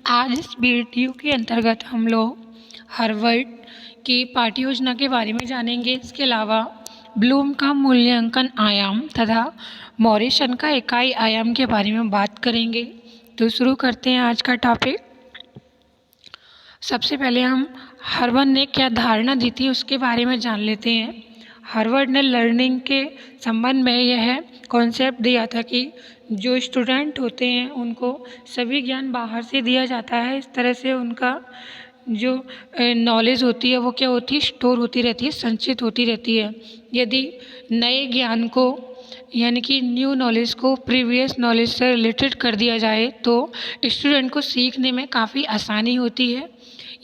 आज इस वीडियो के अंतर्गत हम लोग हार्वर्ड की पाठ्य योजना के बारे में जानेंगे। इसके अलावा ब्लूम का मूल्यांकन आयाम तथा मॉरिसन का इकाई आयाम के बारे में बात करेंगे। तो शुरू करते हैं आज का टॉपिक। सबसे पहले हम हार्वर्ड ने क्या धारणा दी थी उसके बारे में जान लेते हैं। हार्वर्ड ने लर्निंग के संबंध में यह कॉन्सेप्ट दिया था कि जो स्टूडेंट होते हैं उनको सभी ज्ञान बाहर से दिया जाता है। इस तरह से उनका जो नॉलेज होती है वो क्या होती है, स्टोर होती रहती है, संचित होती रहती है। यदि नए ज्ञान को यानी कि न्यू नॉलेज को प्रीवियस नॉलेज से रिलेटेड कर दिया जाए तो स्टूडेंट को सीखने में काफ़ी आसानी होती है,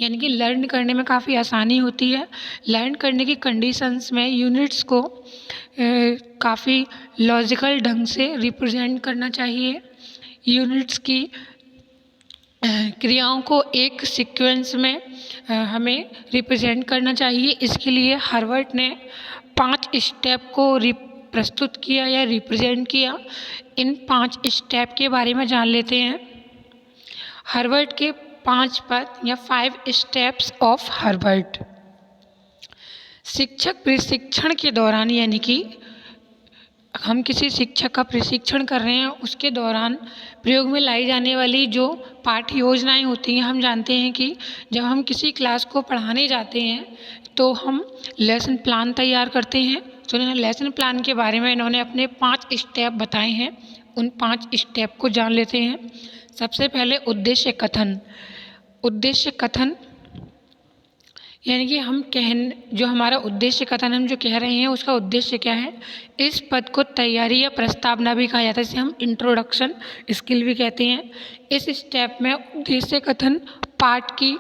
यानी कि लर्न करने में काफ़ी आसानी होती है। लर्न करने की कंडीशंस में यूनिट्स को काफ़ी लॉजिकल ढंग से रिप्रेजेंट करना चाहिए। यूनिट्स की क्रियाओं को एक सीक्वेंस में हमें रिप्रेजेंट करना चाहिए। इसके लिए हार्वर्ड ने 5 स्टेप को प्रस्तुत किया या रिप्रेजेंट किया। इन 5 स्टेप के बारे में जान लेते हैं। हार्वर्ड के 5 पद या 5 स्टेप्स ऑफ हार्वर्ड। शिक्षक प्रशिक्षण के दौरान, यानी कि हम किसी शिक्षक का प्रशिक्षण कर रहे हैं उसके दौरान प्रयोग में लाई जाने वाली जो पाठ्य योजनाएं होती हैं, हम जानते हैं कि जब हम किसी क्लास को पढ़ाने जाते हैं तो हम लेसन प्लान तैयार करते हैं। तो लेसन प्लान के बारे में इन्होंने अपने 5 स्टेप बताए हैं। उन 5 स्टेप को जान लेते हैं। सबसे पहले उद्देश्य कथन। उद्देश्य कथन यानी कि जो हमारा उद्देश्य कथन हम जो कह रहे हैं उसका उद्देश्य क्या है। इस पद को तैयारी या प्रस्तावना भी कहा जाता है, जिसे हम इंट्रोडक्शन स्किल भी कहते हैं। इस स्टेप में उद्देश्य कथन पाठ की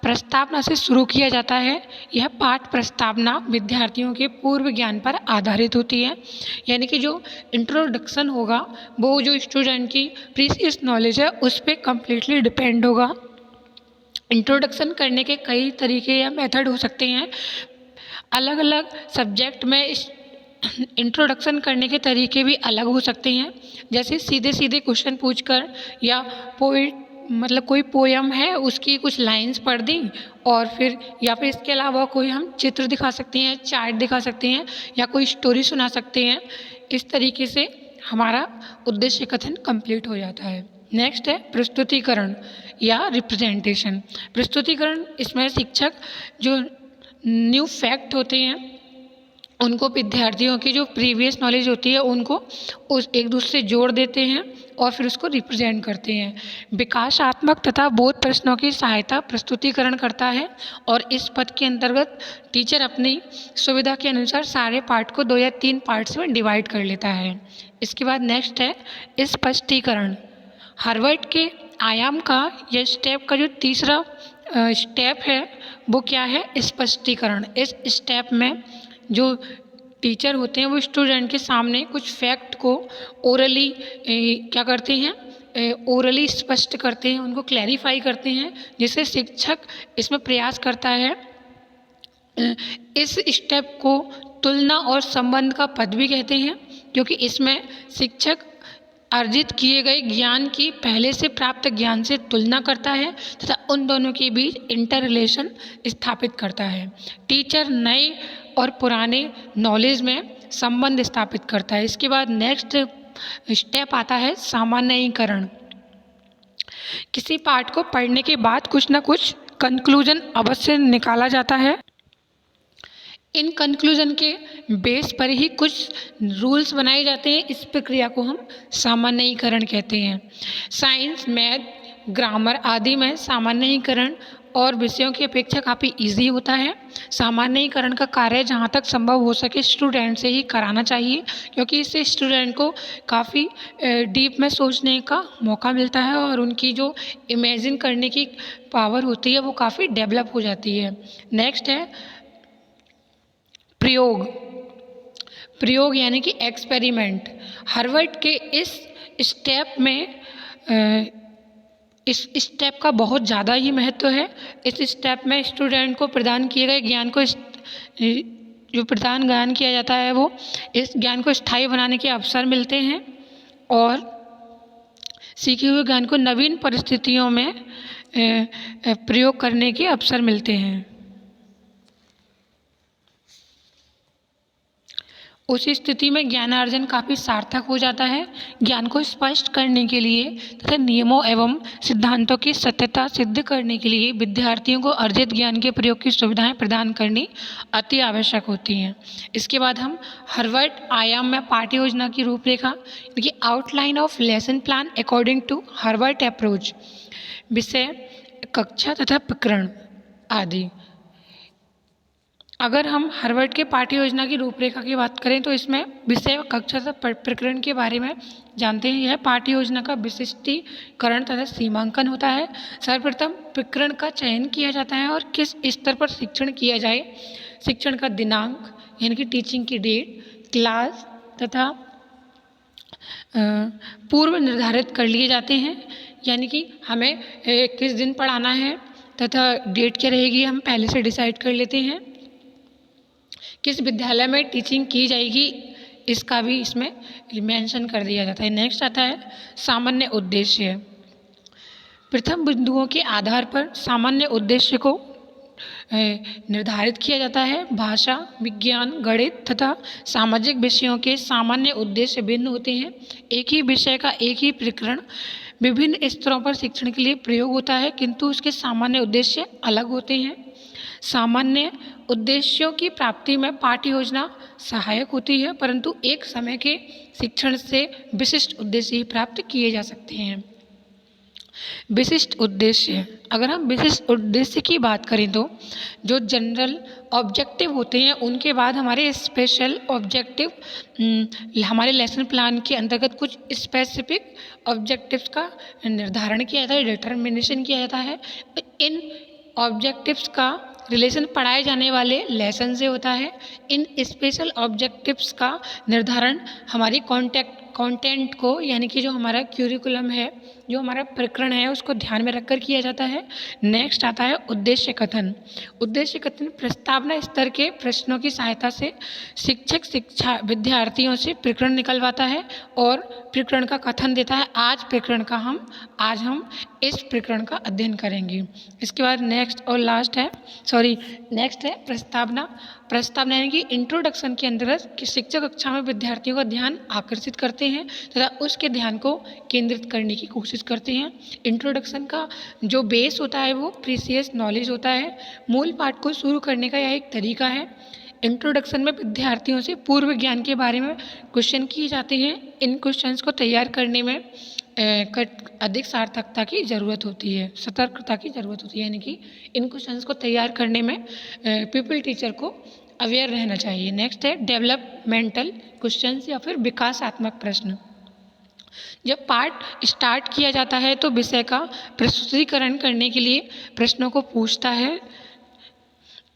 प्रस्तावना से शुरू किया जाता है। यह पाठ प्रस्तावना विद्यार्थियों के पूर्व ज्ञान पर आधारित होती है, यानी कि जो इंट्रोडक्शन होगा वो जो स्टूडेंट की प्रीवियस नॉलेज है उस पर कम्प्लीटली डिपेंड होगा। इंट्रोडक्शन करने के कई तरीके या मेथड हो सकते हैं। अलग अलग सब्जेक्ट में इंट्रोडक्शन करने के तरीके भी अलग हो सकते हैं, जैसे सीधे सीधे क्वेश्चन पूछकर या कोई पोयम है उसकी कुछ लाइंस पढ़ दी और फिर इसके अलावा कोई हम चित्र दिखा सकते हैं, चार्ट दिखा सकते हैं या कोई स्टोरी सुना सकते हैं। इस तरीके से हमारा उद्देश्य कथन कंप्लीट हो जाता है। नेक्स्ट है प्रस्तुतिकरण या रिप्रेजेंटेशन। प्रस्तुतिकरण, इसमें शिक्षक जो न्यू फैक्ट होते हैं उनको विद्यार्थियों की जो प्रीवियस नॉलेज होती है उनको एक दूसरे से जोड़ देते हैं और फिर उसको रिप्रेजेंट करते हैं। विकासात्मक तथा बोध प्रश्नों की सहायता प्रस्तुतिकरण करता है और इस पद के अंतर्गत टीचर अपनी सुविधा के अनुसार सारे पाठ को 2 या 3 पार्ट्स में डिवाइड कर लेता है। इसके बाद नेक्स्ट है स्पष्टीकरण। हार्वर्ड के आयाम का या स्टेप का जो तीसरा स्टेप है वो क्या है, स्पष्टीकरण। इस स्टेप में जो टीचर होते हैं वो स्टूडेंट के सामने कुछ फैक्ट को ओरली क्या करते हैं, ओरली स्पष्ट करते हैं, उनको क्लैरिफाई करते हैं, जिससे शिक्षक इसमें प्रयास करता है। इस स्टेप को तुलना और संबंध का पद भी कहते हैं, क्योंकि इसमें शिक्षक अर्जित किए गए ज्ञान की पहले से प्राप्त ज्ञान से तुलना करता है तथा उन दोनों के बीच इंटर रिलेशन स्थापित करता है। टीचर नए और पुराने नॉलेज में संबंध स्थापित करता है। इसके बाद नेक्स्ट स्टेप आता है सामान्यीकरण। किसी पाठ को पढ़ने के बाद कुछ ना कुछ कंक्लूजन अवश्य निकाला जाता है। इन कंक्लूजन के बेस पर ही कुछ रूल्स बनाए जाते हैं। इस प्रक्रिया को हम सामान्यीकरण कहते हैं। साइंस, मैथ, ग्रामर आदि में सामान्यीकरण और विषयों की अपेक्षा काफ़ी इजी होता है। सामान्यीकरण का कार्य जहाँ तक संभव हो सके स्टूडेंट से ही कराना चाहिए, क्योंकि इससे स्टूडेंट को काफ़ी डीप में सोचने का मौका मिलता है और उनकी जो इमेजिन करने की पावर होती है वो काफ़ी डेवलप हो जाती है। नेक्स्ट है प्रयोग यानी कि एक्सपेरिमेंट। हार्वर्ड के इस स्टेप का बहुत ज़्यादा ही महत्व है। इस स्टेप में स्टूडेंट को प्रदान किए गए ज्ञान को जो ज्ञान किया जाता है वो इस ज्ञान को स्थायी बनाने के अवसर मिलते हैं और सीखे हुए ज्ञान को नवीन परिस्थितियों में प्रयोग करने के अवसर मिलते हैं। उस स्थिति में ज्ञानार्जन काफ़ी सार्थक हो जाता है। ज्ञान को स्पष्ट करने के लिए तथा नियमों एवं सिद्धांतों की सत्यता सिद्ध करने के लिए विद्यार्थियों को अर्जित ज्ञान के प्रयोग की सुविधाएं प्रदान करनी अति आवश्यक होती हैं। इसके बाद हम हार्वर्ड आयाम में पाठ्य योजना की रूपरेखा, देखिए outline of lesson plan according to Harvard approach, विषय, कक्षा तथा प्रकरण आदि। अगर हम हार्वर्ड के पाठ्य योजना की रूपरेखा की बात करें तो इसमें विषय, कक्षा तथा प्रकरण के बारे में जानते हैं। यह पाठ्य योजना का विशिष्टीकरण तथा सीमांकन होता है। सर्वप्रथम प्रकरण का चयन किया जाता है और किस स्तर पर शिक्षण किया जाए, शिक्षण का दिनांक यानी कि टीचिंग की डेट, क्लास तथा पूर्व निर्धारित कर लिए जाते हैं। यानी कि हमें किस दिन पढ़ाना है तथा डेट क्या रहेगी हम पहले से डिसाइड कर लेते हैं। किस विद्यालय में टीचिंग की जाएगी इसका भी इसमें मेंशन कर दिया जाता है। नेक्स्ट आता है सामान्य उद्देश्य। प्रथम बिंदुओं के आधार पर सामान्य उद्देश्य को निर्धारित किया जाता है। भाषा, विज्ञान, गणित तथा सामाजिक विषयों के सामान्य उद्देश्य भिन्न होते हैं। एक ही विषय का एक ही प्रकरण विभिन्न स्तरों पर शिक्षण के लिए प्रयोग होता है, किंतु उसके सामान्य उद्देश्य अलग होते हैं। सामान्य उद्देश्यों की प्राप्ति में पाठ्य योजना सहायक होती है, परंतु एक समय के शिक्षण से विशिष्ट उद्देश्य ही प्राप्त किए जा सकते हैं। विशिष्ट उद्देश्य, अगर हम विशिष्ट उद्देश्य की बात करें तो जो जनरल ऑब्जेक्टिव होते हैं उनके बाद हमारे स्पेशल ऑब्जेक्टिव हमारे लेसन प्लान के अंतर्गत कुछ स्पेसिफिक ऑब्जेक्टिव्स का निर्धारण किया जाता है, डिटर्मिनेशन किया जाता है। इन ऑब्जेक्टिव्स का रिलेशन पढ़ाए जाने वाले लेसन से होता है। इन स्पेशल ऑब्जेक्टिव्स का निर्धारण हमारी कंटेंट को यानी कि जो हमारा क्यूरिकुलम है, जो हमारा प्रकरण है उसको ध्यान में रखकर किया जाता है। नेक्स्ट आता है उद्देश्य कथन। उद्देश्य कथन प्रस्तावना स्तर के प्रश्नों की सहायता से शिक्षक विद्यार्थियों से प्रकरण निकलवाता है और प्रकरण का कथन देता है। आज हम इस प्रकरण का अध्ययन करेंगे। इसके बाद नेक्स्ट है प्रस्तावना यानी कि इंट्रोडक्शन के अंतर्गत कि शिक्षक कक्षा में विद्यार्थियों का ध्यान आकर्षित करते हैं तथा उसके ध्यान को केंद्रित करने की कोशिश करते हैं। इंट्रोडक्शन का जो बेस होता है वो प्रीसियस नॉलेज होता है। मूल पाठ को शुरू करने का यह एक तरीका है। इंट्रोडक्शन में विद्यार्थियों से पूर्व ज्ञान के बारे में क्वेश्चन किए जाते हैं। इन क्वेश्चंस को तैयार करने में अधिक सार्थकता की ज़रूरत होती है, सतर्कता की ज़रूरत होती है। यानी कि इन क्वेश्चंस को तैयार करने में पीपल टीचर को अवेयर रहना चाहिए। नेक्स्ट है डेवलपमेंटल क्वेश्चंस या फिर विकासात्मक प्रश्न। जब पाठ स्टार्ट किया जाता है तो विषय का प्रस्तुतिकरण करने के लिए प्रश्नों को पूछता है,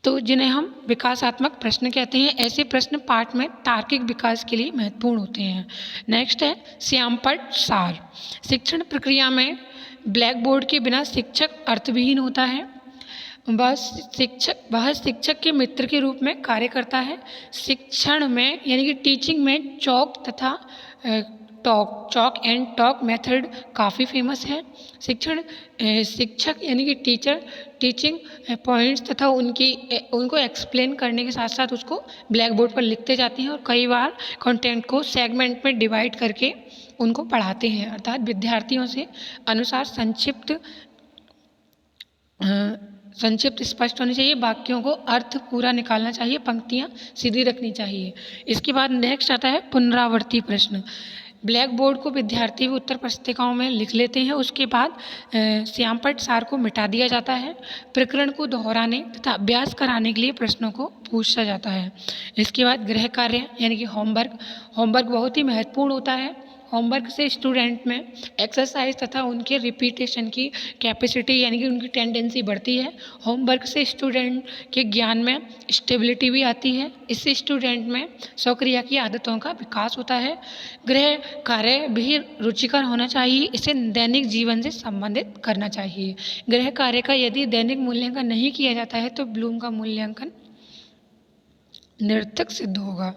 तो जिन्हें हम विकासात्मक प्रश्न कहते हैं। ऐसे प्रश्न पाठ में तार्किक विकास के लिए महत्वपूर्ण होते हैं। नेक्स्ट है श्यामपट्ट सार। शिक्षण प्रक्रिया में ब्लैक बोर्ड के बिना शिक्षक अर्थविहीन होता है। वह शिक्षक के मित्र के रूप में कार्य करता है। शिक्षण में यानी कि टीचिंग में चॉक एंड टॉक मेथड काफ़ी फेमस है। शिक्षक यानी कि टीचर टीचिंग पॉइंट्स तथा उनको एक्सप्लेन करने के साथ साथ उसको ब्लैक बोर्ड पर लिखते जाते हैं और कई बार कंटेंट को सेगमेंट में डिवाइड करके उनको पढ़ाते हैं। अर्थात विद्यार्थियों से अनुसार संक्षिप्त स्पष्ट होनी चाहिए, वाक्यों को अर्थ पूरा निकालना चाहिए, पंक्तियाँ सीधी रखनी चाहिए। इसके बाद नेक्स्ट आता है पुनरावर्ती प्रश्न। ब्लैक बोर्ड को विद्यार्थी उत्तर पुस्तिकाओं में लिख लेते हैं, उसके बाद श्यामपट्ट सार को मिटा दिया जाता है। प्रकरण को दोहराने तथा अभ्यास कराने के लिए प्रश्नों को पूछा जाता है। इसके बाद गृह कार्य यानी कि होमवर्क बहुत ही महत्वपूर्ण होता है। होमवर्क से स्टूडेंट में एक्सरसाइज तथा उनके रिपीटेशन की कैपेसिटी यानी कि उनकी टेंडेंसी बढ़ती है। होमवर्क से स्टूडेंट के ज्ञान में स्टेबिलिटी भी आती है। इससे स्टूडेंट में स्वक्रिया की आदतों का विकास होता है। गृह कार्य भी रुचिकर होना चाहिए, इसे दैनिक जीवन से संबंधित करना चाहिए। गृह कार्य का यदि दैनिक मूल्यांकन नहीं किया जाता है तो ब्लूम का मूल्यांकन निरर्थक सिद्ध होगा।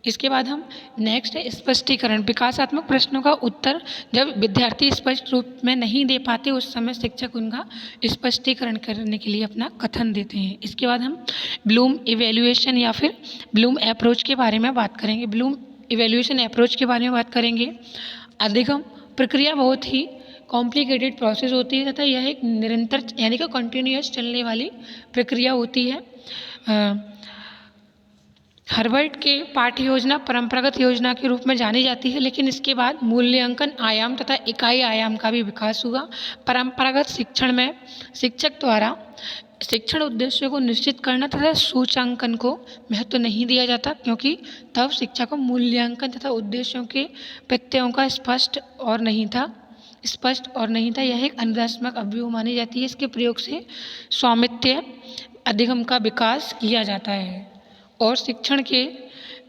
इसके बाद हम नेक्स्ट है स्पष्टीकरण। विकासात्मक प्रश्नों का उत्तर जब विद्यार्थी स्पष्ट रूप में नहीं दे पाते उस समय शिक्षक उनका स्पष्टीकरण करने के लिए अपना कथन देते हैं। इसके बाद हम ब्लूम इवैल्यूएशन या फिर ब्लूम अप्रोच के बारे में बात करेंगे। ब्लूम इवैल्यूएशन अप्रोच के बारे में बात करेंगे। अधिगम प्रक्रिया बहुत ही कॉम्प्लिकेटेड प्रोसेस होती है तथा यह एक निरंतर यानी कि कंटिन्यूअस चलने वाली प्रक्रिया होती है। हार्वर्ड के पाठ्य योजना परंपरागत योजना के रूप में जानी जाती है, लेकिन इसके बाद मूल्यांकन आयाम तथा इकाई आयाम का भी विकास हुआ। परंपरागत शिक्षण में शिक्षक द्वारा शिक्षण उद्देश्यों को निश्चित करना तथा सूचांकन को महत्व नहीं दिया जाता, क्योंकि तब शिक्षा को मूल्यांकन तथा उद्देश्यों के प्रत्ययों का स्पष्ट और नहीं था। यह एक अनुदेशात्मक अवयव मानी जाती है। इसके प्रयोग से स्वामित्व अधिगम का विकास किया जाता है और शिक्षण के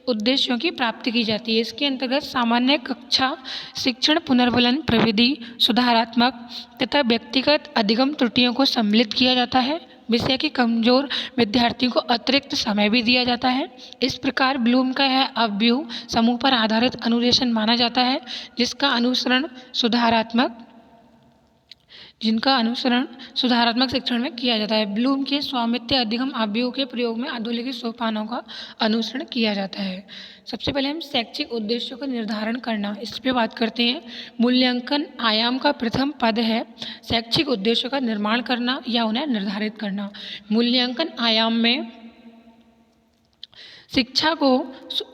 उद्देश्यों की प्राप्ति की जाती है। इसके अंतर्गत सामान्य कक्षा शिक्षण पुनर्वलन प्रविधि सुधारात्मक तथा व्यक्तिगत अधिगम त्रुटियों को सम्मिलित किया जाता है। विषय के कमजोर विद्यार्थियों को अतिरिक्त समय भी दिया जाता है। इस प्रकार ब्लूम का यह अवयव समूह पर आधारित अनुदेशन माना जाता है, जिनका अनुसरण सुधारात्मक शिक्षण में किया जाता है। ब्लूम के स्वामित्व अधिगम अवयव के प्रयोग में अधोलिखित सोपानों का अनुसरण किया जाता है। सबसे पहले हम शैक्षिक उद्देश्यों का निर्धारण करना, इस पे बात करते हैं। मूल्यांकन आयाम का प्रथम पद है शैक्षिक उद्देश्यों का निर्माण करना या उन्हें निर्धारित करना। मूल्यांकन आयाम में शिक्षा को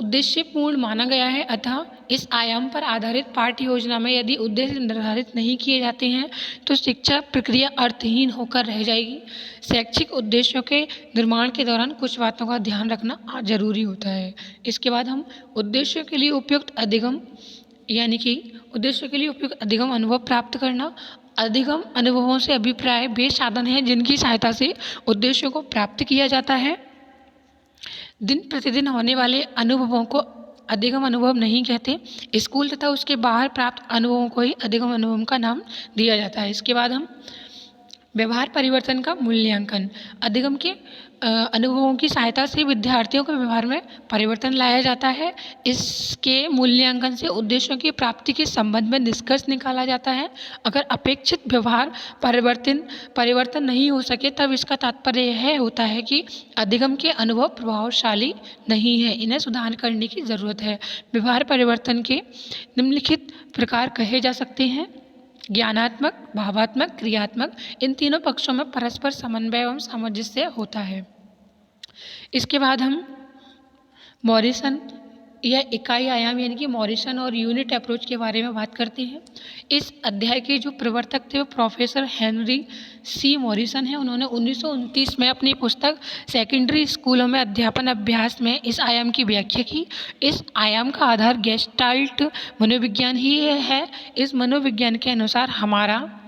उद्देश्यपूर्ण माना गया है, अतः इस आयाम पर आधारित पाठ्य योजना में यदि उद्देश्य निर्धारित नहीं किए जाते हैं तो शिक्षा प्रक्रिया अर्थहीन होकर रह जाएगी। शैक्षिक उद्देश्यों के निर्माण के दौरान कुछ बातों का ध्यान रखना जरूरी होता है। इसके बाद हम उद्देश्यों के लिए उपयुक्त अधिगम यानी कि उद्देश्यों के लिए उपयुक्त अधिगम अनुभव प्राप्त करना। अधिगम अनुभवों से अभिप्राय वे साधन हैं जिनकी सहायता से उद्देश्यों को प्राप्त किया जाता है। दिन प्रतिदिन होने वाले अनुभवों को अधिगम अनुभव नहीं कहते। स्कूल तथा उसके बाहर प्राप्त अनुभवों को ही अधिगम अनुभव का नाम दिया जाता है। इसके बाद हम व्यवहार परिवर्तन का मूल्यांकन। अधिगम के अनुभवों की सहायता से विद्यार्थियों के व्यवहार में परिवर्तन लाया जाता है। इसके मूल्यांकन से उद्देश्यों की प्राप्ति के संबंध में निष्कर्ष निकाला जाता है। अगर अपेक्षित व्यवहार परिवर्तन नहीं हो सके तब इसका तात्पर्य यह होता है कि अधिगम के अनुभव प्रभावशाली नहीं है, इन्हें सुधार करने की ज़रूरत है। व्यवहार परिवर्तन के निम्नलिखित प्रकार कहे जा सकते हैं: ज्ञानात्मक, भावात्मक, क्रियात्मक। इन तीनों पक्षों में परस्पर समन्वय एवं सामंजस्य होता है। इसके बाद हम मॉरिसन या इकाई आयाम यानी कि मॉरिसन और यूनिट अप्रोच के बारे में बात करते हैं। इस अध्याय के जो प्रवर्तक थे वो प्रोफेसर हेनरी सी मॉरिसन हैं। उन्होंने 1929 में अपनी पुस्तक सेकेंडरी स्कूलों में अध्यापन अभ्यास में इस आयाम की व्याख्या की। इस आयाम का आधार गेस्टाल्ट मनोविज्ञान ही है। इस मनोविज्ञान के अनुसार हमारा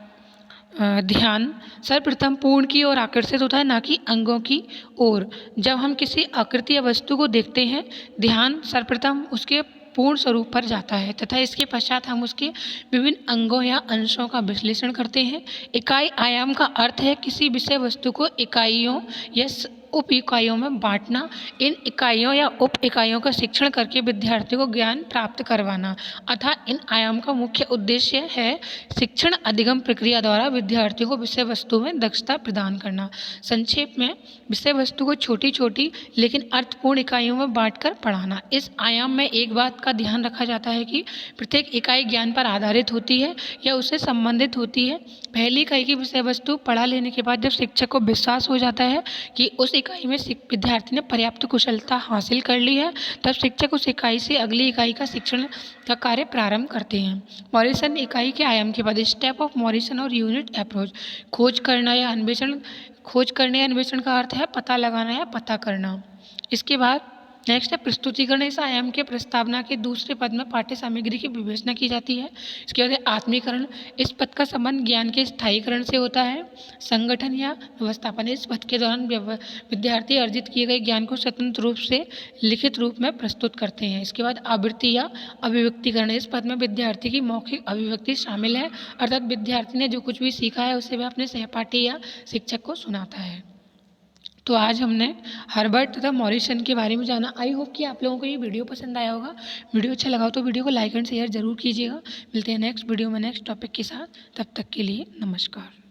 ध्यान सर्वप्रथम पूर्ण की ओर आकर्षित होता है, ना कि अंगों की ओर। जब हम किसी आकृति या वस्तु को देखते हैं, ध्यान सर्वप्रथम उसके पूर्ण स्वरूप पर जाता है तथा इसके पश्चात हम उसके विभिन्न अंगों या अंशों का विश्लेषण करते हैं। इकाई आयाम का अर्थ है किसी विषय वस्तु को इकाइयों या उप इकाइयों में बांटना। इन इकाइयों या उप इकाइयों का शिक्षण करके विद्यार्थियों को ज्ञान प्राप्त करवाना। अतः इन आयाम का मुख्य उद्देश्य है शिक्षण अधिगम प्रक्रिया द्वारा विद्यार्थियों को विषय वस्तु में दक्षता प्रदान करना। संक्षेप में विषय वस्तु को छोटी छोटी लेकिन अर्थपूर्ण इकाइयों में बांटकर पढ़ाना। इस आयाम में एक बात का ध्यान रखा जाता है कि प्रत्येक इकाई ज्ञान पर आधारित होती है या उससे संबंधित होती है। पहली इकाई की विषय वस्तु पढ़ा लेने के बाद जब शिक्षक को विश्वास हो जाता है कि उस इकाई में विद्यार्थी ने पर्याप्त कुशलता हासिल कर ली है, तब शिक्षक उस इकाई से अगली इकाई का शिक्षण का कार्य प्रारंभ करते हैं। मॉरिसन इकाई के आयाम के बाद स्टेप ऑफ मॉरिसन और यूनिट अप्रोच। खोज करने या अन्वेषण का अर्थ है पता लगाना या पता करना। इसके बाद नेक्स्ट है प्रस्तुतिकरण। इस आयाम के प्रस्तावना के दूसरे पद में पाठ्य सामग्री की विवेचना की जाती है। इसके बाद है आत्मीकरण। इस पद का संबंध ज्ञान के स्थायीकरण से होता है। संगठन या व्यवस्थापन। इस पद के दौरान विद्यार्थी अर्जित किए गए ज्ञान को स्वतंत्र रूप से लिखित रूप में प्रस्तुत करते हैं। इसके बाद आवृत्ति या अभिव्यक्तिकरण। इस पद में विद्यार्थी की मौखिक अभिव्यक्ति शामिल है, अर्थात विद्यार्थी ने जो कुछ भी सीखा है उसे वह अपने सहपाठी या शिक्षक को सुनाता है। तो आज हमने हर्बर्ट तथा मॉरिसन के बारे में जाना। आई होप कि आप लोगों को ये वीडियो पसंद आया होगा। वीडियो अच्छा लगा हो तो वीडियो को लाइक एंड शेयर ज़रूर कीजिएगा। मिलते हैं नेक्स्ट वीडियो में नेक्स्ट टॉपिक के साथ। तब तक के लिए नमस्कार।